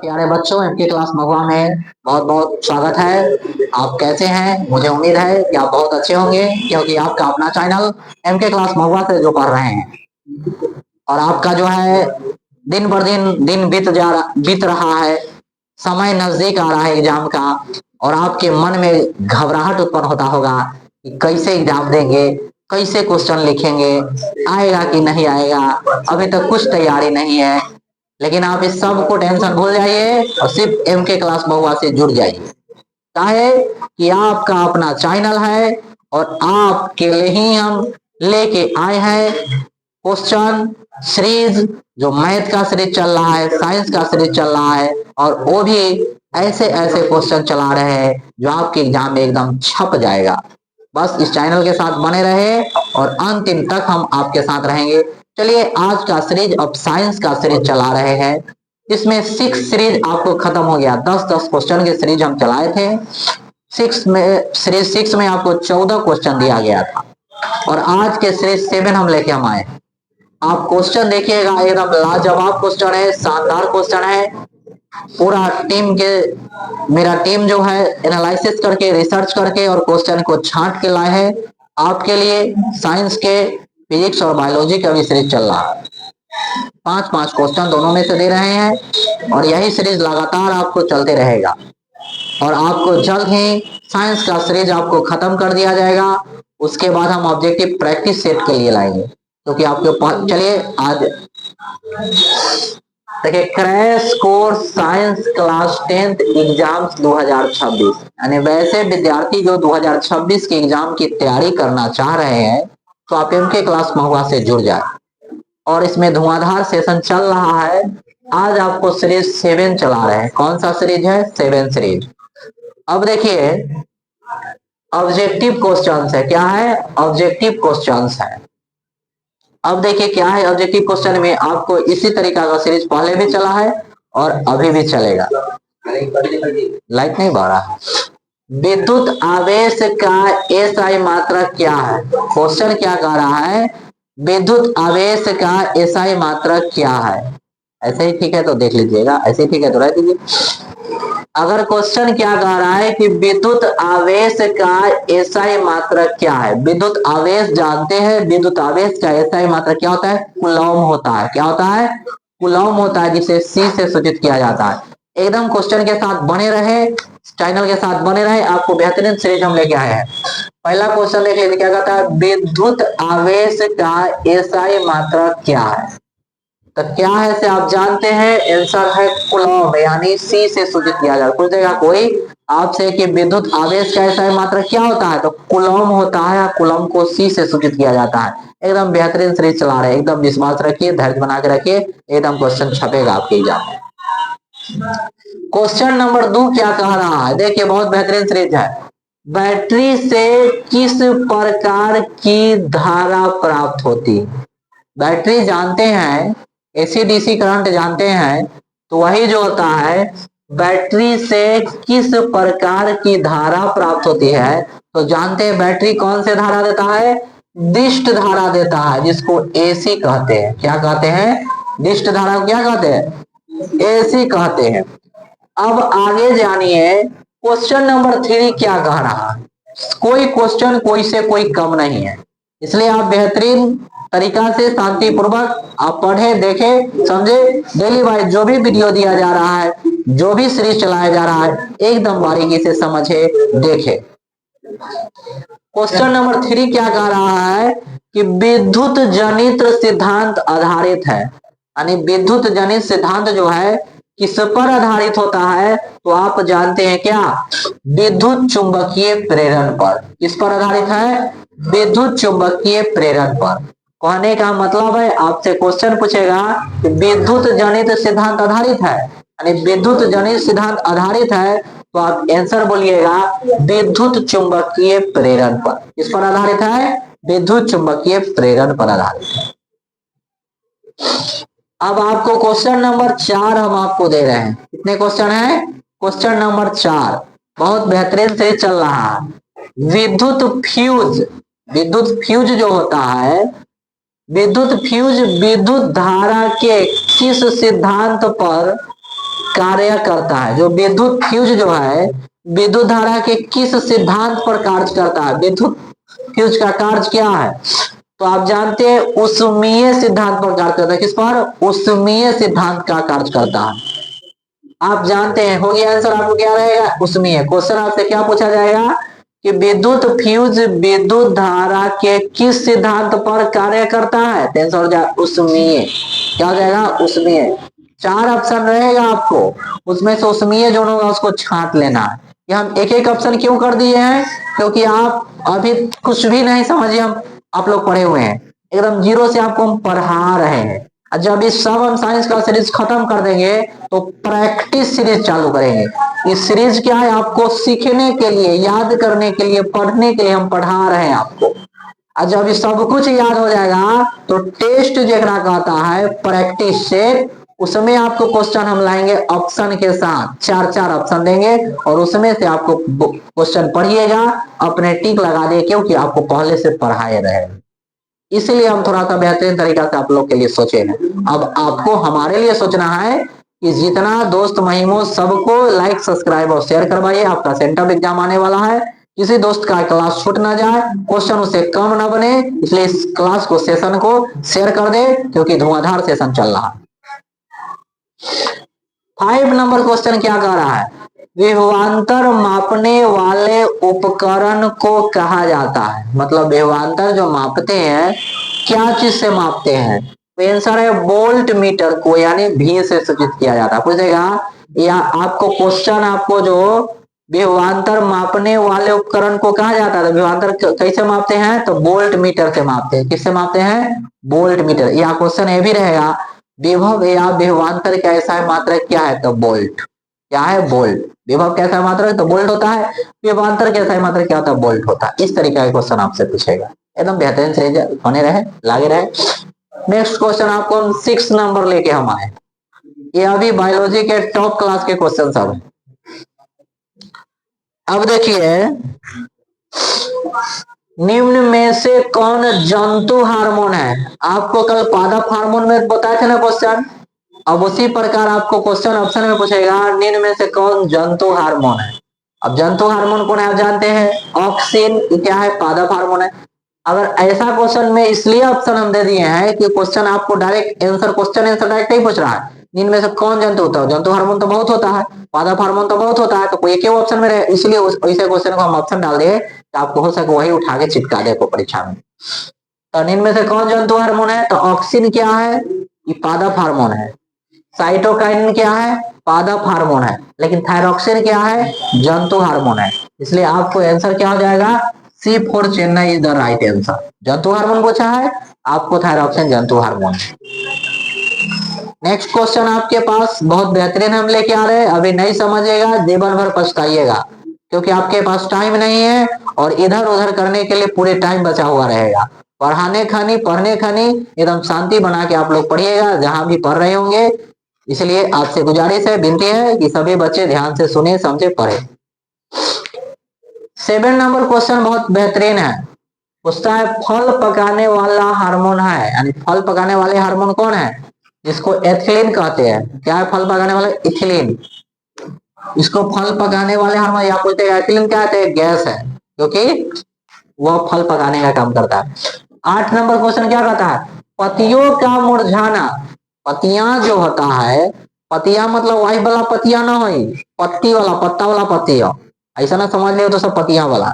प्यारे बच्चों, MK class महुआ में बहुत बहुत स्वागत है। आप कैसे हैं? मुझे उम्मीद है कि आप बहुत अच्छे होंगे, क्योंकि आपका अपना चैनल एमके क्लास महुआ से जो पढ़ रहे हैं और आपका जो है दिन बर दिन बीत रहा है। समय नजदीक आ रहा है एग्जाम का, और आपके मन में घबराहट उत्पन्न होता होगा कि कैसे एग्जाम देंगे, कैसे क्वेश्चन लिखेंगे, आएगा कि नहीं आएगा। अभी तक कुछ तैयारी नहीं है, लेकिन आप इस सब को टेंशन भूल जाइए और सिर्फ एमके क्लास महुआ से जुड़ जाइए। काहे कि आपका अपना चैनल है और आपके लिए ही हम लेके आए हैं क्वेश्चन सीरीज। जो मैथ का सीरीज चल रहा है, साइंस का सीरीज चल रहा है, और वो भी ऐसे ऐसे क्वेश्चन चला रहे हैं जो आपके एग्जाम में एकदम छप जाएगा। बस इस चैनल के साथ बने रहे और अंतिम तक हम आपके साथ रहेंगे। चलिए, आज का सीरीज अब साइंस का सीरीज चला रहे हैं। इसमें 6 सीरीज आपको खत्म हो गया। 10-10 क्वेश्चन के सीरीज हम चलाए थे। सीरीज 6 में आपको 14 क्वेश्चन दिया गया था, और आज के सीरीज 7 हम लेके हम आए। आप क्वेश्चन देखिएगा, एकदम लाजवाब क्वेश्चन है, शानदार क्वेश्चन है। पूरा मेरा टीम जो है एनालिसिस करके, रिसर्च करके और क्वेश्चन को छांट के लाए है आपके लिए। साइंस के फिजिक्स और बायोलॉजी का भी सीरीज चल रहा है। 5-5 क्वेश्चन दोनों में से दे रहे हैं, और यही सीरीज लगातार आपको चलते रहेगा। और आपको जल्द ही साइंस का सीरीज आपको खत्म कर दिया जाएगा। उसके बाद हम ऑब्जेक्टिव प्रैक्टिस सेट के लिए लाएंगे, क्योंकि आपके चलिए आज देखिए, crash course science class 10th exams 2026, यानी वैसे विद्यार्थी जो 2026 के एग्जाम की तैयारी करना चाह रहे हैं तो आप एमके क्लास महुआ से जुड़ जाए। और इसमें धुआंधार सेशन चल रहा है। आज आपको सीरीज 7 चला रहे हैं। कौन सा सीरीज है? 7 सीरीज। अब देखिए, ऑब्जेक्टिव क्वेश्चंस है। क्या है? ऑब्जेक्टिव क्वेश्चंस है। अब देखिए क्या है ऑब्जेक्टिव क्वेश्चन में। आपको इसी तरीका का सीरीज पहले भी चला है और अभी भी चलेगा। लाइट नहीं बढ़ रहा। विद्युत आवेश का एसआई मात्रक क्या है? क्वेश्चन क्या कह रहा है? विद्युत आवेश का एसआई मात्रक क्या है? ऐसे ही ठीक है तो देख लीजिएगा, ऐसे ही ठीक है तो रह दीजिए। अगर क्वेश्चन क्या कह रहा है कि विद्युत आवेश का एसआई मात्रक क्या है? विद्युत आवेश जानते हैं, विद्युत आवेश का एसआई मात्रक क्या होता है? कूलॉम होता है। क्या होता है? कूलॉम होता है, जिसे सी से सूचित किया जाता है। एकदम क्वेश्चन के साथ बने रहे, चैनल के साथ बने रहे। आपको बेहतरीन सीरीज हम लेके आए हैं। पहला क्वेश्चन देख लीजिए, क्या कहता है? विद्युत आवेश का एसआई मात्रक क्या है? तो क्या है से आप जानते हैं, आंसर है कूलॉम, यानी सी से सूचित किया जाता है। पूछ देगा कोई आपसे कि विद्युत आवेश का एसआई मात्रक क्या होता है, तो कूलॉम होता है। कूलॉम को सी से सूचित किया जाता है। एकदम बेहतरीन सीरीज चला रहे हैं। एकदम विश्वास रखिए, धैर्य बना के रखिए, एकदम क्वेश्चन छपेगा आपके एग्जाम में। क्वेश्चन नंबर 2 क्या कह रहा है? देखिए, बहुत बेहतरीन सीरीज है। बैटरी से किस प्रकार की धारा प्राप्त होती है? बैटरी जानते हैं, एसी डीसी करंट जानते हैं, तो वही जो होता है, बैटरी से किस प्रकार की धारा प्राप्त होती है? तो जानते हैं बैटरी कौन से धारा देता है? दिष्ट धारा देता है, जिसको एसी कहते हैं। क्या कहते हैं? दिष्ट धारा को क्या कहते हैं? एसी कहते हैं। अब आगे जानिए, क्वेश्चन नंबर 3 क्या कह रहा है? कोई क्वेश्चन कोई से कोई कम नहीं है, इसलिए आप बेहतरीन तरीका से शांतिपूर्वक आप पढ़े, देखे, समझे। डेली वाइज जो भी वीडियो दिया जा रहा है, जो भी सीरीज चलाया जा रहा है, एकदम बारीकी से समझे, देखे। क्वेश्चन नंबर 3 क्या कह रहा है कि विद्युत जनित सिद्धांत आधारित है, यानी विद्युत जनित सिद्धांत जो है किस पर आधारित होता है? तो आप जानते हैं क्या? विद्युत चुंबकीय प्रेरण पर। किस पर आधारित है? विद्युत चुंबकीय प्रेरण पर। कहने का मतलब है, आपसे क्वेश्चन पूछेगा कि विद्युत जनित सिद्धांत आधारित है, यानी विद्युत जनित सिद्धांत आधारित है, तो आप आंसर बोलिएगा विद्युत चुंबकीय प्रेरण पर। किस पर आधारित है? विद्युत चुंबकीय प्रेरण पर आधारित है। अब आपको क्वेश्चन नंबर 4 हम आपको दे रहे हैं। कितने क्वेश्चन है? क्वेश्चन नंबर 4 बहुत बेहतरीन से चल रहा है। विद्युत फ्यूज जो होता है, विद्युत फ्यूज विद्युत धारा के किस सिद्धांत पर कार्य करता है। जो विद्युत फ्यूज जो है विद्युत धारा के किस सिद्धांत पर कार्य करता है? विद्युत फ्यूज का कार्य क्या है? तो आप जानते हैं ऊष्मीय सिद्धांत पर कार्य करता है। किस पर? ऊष्मीय सिद्धांत का कार्य करता है। आप जानते हैं, हो गया आंसर। आपको क्या रहेगा? ऊष्मीय। क्वेश्चन आपसे क्या पूछा जाएगा कि विद्युत फ्यूज विद्युत धारा के किस सिद्धांत पर कार्य करता है? आंसर हो जाएगा ऊष्मीय। क्या हो जाएगा? ऊष्मीय। 4 ऑप्शन रहेगा आपको, उसमें से ऊष्मीय जो होगा उसको छांट लेना है। ये हम एक एक ऑप्शन क्यों कर दिए हैं? क्योंकि आप अभी कुछ भी नहीं समझे, हम आप लोग पढ़े हुए हैं, एकदम जीरो से आपको हम पढ़ा रहे हैं। जब इस सब हम साइंस का सीरीज खत्म कर देंगे तो प्रैक्टिस सीरीज चालू करेंगे। इस सीरीज क्या है? आपको सीखने के लिए, याद करने के लिए, पढ़ने के लिए हम पढ़ा रहे हैं आपको। और जब ये सब कुछ याद हो जाएगा तो टेस्ट जरा कहता है प्रैक्टिस सेट, उसमें आपको क्वेश्चन हम लाएंगे ऑप्शन के साथ। 4 ऑप्शन देंगे और उसमें से आपको क्वेश्चन पढ़िएगा, अपने टिक लगा दिए, क्योंकि आपको पहले से पढ़ाए रहे। इसलिए हम थोड़ा सा बेहतरीन तरीका से आप लोग के लिए सोचे हैं। अब आपको हमारे लिए सोचना है कि जितना दोस्त महिमों सबको लाइक, सब्सक्राइब और शेयर करवाइए। आपका सेंटम एग्जाम आने वाला है, किसी दोस्त का क्लास छूट ना जाए, क्वेश्चन उससे कम ना बने, इसलिए इस क्लास को, सेशन को शेयर कर दे, क्योंकि धुआंधार सेशन चल रहा है। 5 नंबर क्वेश्चन क्या कह रहा है? विभवांतर मापने वाले उपकरण को कहा जाता है। मतलब विभवांतर जो मापते हैं, क्या चीज से मापते हैं? तो आंसर है वोल्ट मीटर को, यानी भी से सूचित किया जाता है। पूछेगा या आपको क्वेश्चन, आपको जो विभवांतर मापने वाले उपकरण को कहा जाता है, विभवांतर कैसे मापते हैं? तो वोल्ट मीटर से मापते हैं। किससे मापते हैं? Volt meter. या क्वेश्चन ये भी रहेगा, विभव या विभवांतर का ऐसा मात्रक क्या है? तो वोल्ट। क्या है? वोल्ट। विभव कैसा मात्रक? तो वोल्ट होता है। विभवांतर कैसा मात्रक क्या होता है? वोल्ट होता है। इस तरीके का क्वेश्चन आपसे पूछेगा। एकदम बेहतरीन से बने रहे, लागे रहे। नेक्स्ट क्वेश्चन आपको 6 नंबर लेके हम आए। ये अभी बायोलॉजी के टॉप क्लास के क्वेश्चन सब है। अब देखिए, निम्न में से कौन जंतु हार्मोन है? आपको कल पादप हार्मोन में बताए थे ना क्वेश्चन, अब उसी प्रकार आपको क्वेश्चन ऑप्शन में पूछेगा निम्न में से कौन जंतु हार्मोन है। अब जंतु हार्मोन कौन है? आप जानते हैं ऑक्सिन। क्या है? पादप हार्मोन है। अगर ऐसा क्वेश्चन में इसलिए ऑप्शन हम दे दिए हैं कि क्वेश्चन आपको direct answer, question answer direct नहीं पूछ रहा है। इनमें से कौन जंतु होता है? जंतु हार्मोन तो बहुत होता है, पादप हार्मोन तो बहुत होता है, तो कोई एक ही ऑप्शन में रहे, इसलिए वैसे क्वेश्चन को हम ऑप्शन डाल दिए तो आपको हो सके वही उठा के चिपका दे को परीक्षा में। तो इनमें से कौन जंतु हार्मोन है? तो ऑक्सिन क्या है? ये पादप हार्मोन है। साइटोकाइनिन क्या है? पादप हार्मोन है। लेकिन थायरॉक्सिन क्या है? जंतु हार्मोन है। इसलिए आपको आंसर क्या हो जाएगा? C for Chennai is the right answer. जंतु हार्मोन पूछा है, आपको थायरॉक्सिन जंतु हार्मोन। नेक्स्ट क्वेश्चन आपके पास बहुत बेहतरीन हम लेके आ रहे हैं, अभी नहीं समझेगा जीवन भर पछताइएगा, क्योंकि आपके पास टाइम नहीं है और इधर उधर करने के लिए पूरे टाइम बचा हुआ रहेगा। पढ़ने खानी एकदम शांति बना के आप लोग पढ़िएगा जहां भी पढ़ रहे होंगे। इसलिए आपसे गुजारिश है, विनती है कि सभी बच्चे ध्यान से सुने, समझे, पढ़े। 7 नंबर क्वेश्चन बहुत बेहतरीन है। पूछता है फल पकाने वाला हार्मोन है, यानी फल पकाने वाले हार्मोन कौन है? जिसको एथिलीन कहते हैं। क्या है फल पकाने वाले? इथिलीन। इसको फल पकाने वाले हार्मोन या बोलते हैं एथिलीन, क्या है? गैस है, क्योंकि वह फल पकाने का काम करता है। 8 नंबर क्वेश्चन क्या कहता है? पतियों का मुरझाना। पतियां जो होता है, पतिया मतलब वाइफ वाला पतिया ना हो, पत्ती वाला, पत्ता वाला पतिया, ऐसा ना समझ लियो तो सब पतिया वाला।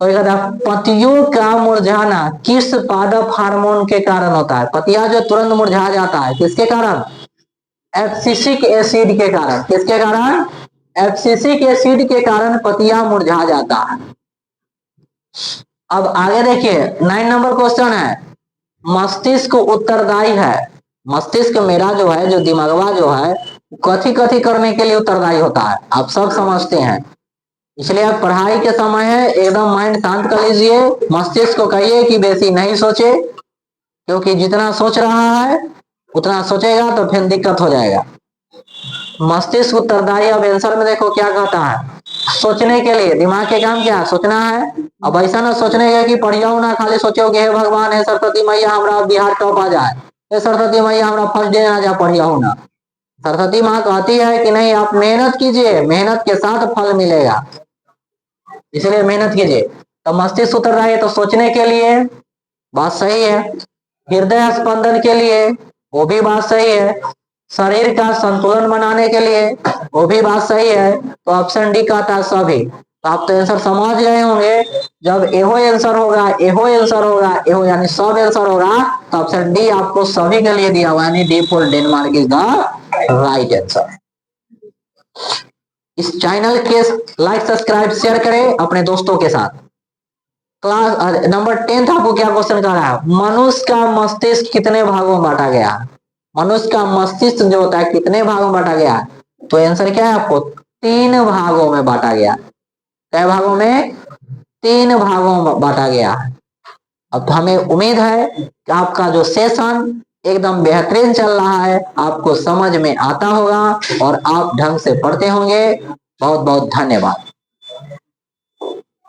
तो पतियों का मुरझाना किस पादप हार्मोन के कारण होता है? पतिया जो तुरंत मुरझा जाता है, किसके कारण? एब्सिसिक एसिड के कारण। किसके कारण? एब्सिसिक एसिड के कारण पतिया मुरझा जाता है। अब आगे देखिए, 9 नंबर क्वेश्चन है, मस्तिष्क उत्तरदायी है। मस्तिष्क मेरा जो है, जो दिमागवा जो है, कथी कथी करने के लिए उत्तरदायी होता है? आप सब समझते हैं। इसलिए आप पढ़ाई के समय है एकदम माइंड शांत कर लीजिए, मस्तिष्क को कहिए कि बेसी नहीं सोचे, क्योंकि जितना सोच रहा है उतना सोचेगा तो फिर दिक्कत हो जाएगा। मस्तिष्क उत्तरदायी। अब आंसर में देखो क्या कहता है, सोचने के लिए दिमाग के काम क्या? सोचना है। अब ऐसा ना सोचने का कि पढ़ियो ना, खाली सोचो कि हे भगवान, हे सरस्वती मैया, हमारा बिहार टॉप आ जाए, हे सरस्वती मैया, हमारा फर्स्ट डे आ जाए, पढ़ियो ना। सरस्वती माँ कहती है कि नहीं, आप मेहनत कीजिए, मेहनत के साथ फल मिलेगा, इसलिए मेहनत कीजिए। तो मस्तिष्क उतर रहा है तो सोचने के लिए बात सही है, हृदय स्पंदन के लिए वो भी बात सही है, शरीर का संतुलन बनाने के लिए वो भी बात सही है। तो ऑप्शन डी कहता है सभी। तो आप तो आंसर समझ गए होंगे, जब एहो आंसर होगा, एहो आंसर होगा, एहो यानी सब आंसर होगा, तो ऑप्शन डी आपको सभी के लिए दिया हुआ, यानी D for Denmark is the right answer. इस चैनल के लाइक सब्सक्राइब शेयर करें अपने दोस्तों के साथ। क्लास नंबर 10 आपको क्या क्वेश्चन कर रहा है, मनुष्य का मस्तिष्क कितने भागों में बांटा गया है? मनुष्य का मस्तिष्क जो होता है कितने भागों में बांटा गया है? तो आंसर क्या है आपको, 3 भागों में बांटा गया। कई भागों में? 3 भागों में बांटा गया है। अब हमें उम्मीद है कि आपका जो सेशन एकदम बेहतरीन चल रहा है, आपको समझ में आता होगा और आप ढंग से पढ़ते होंगे। बहुत बहुत धन्यवाद।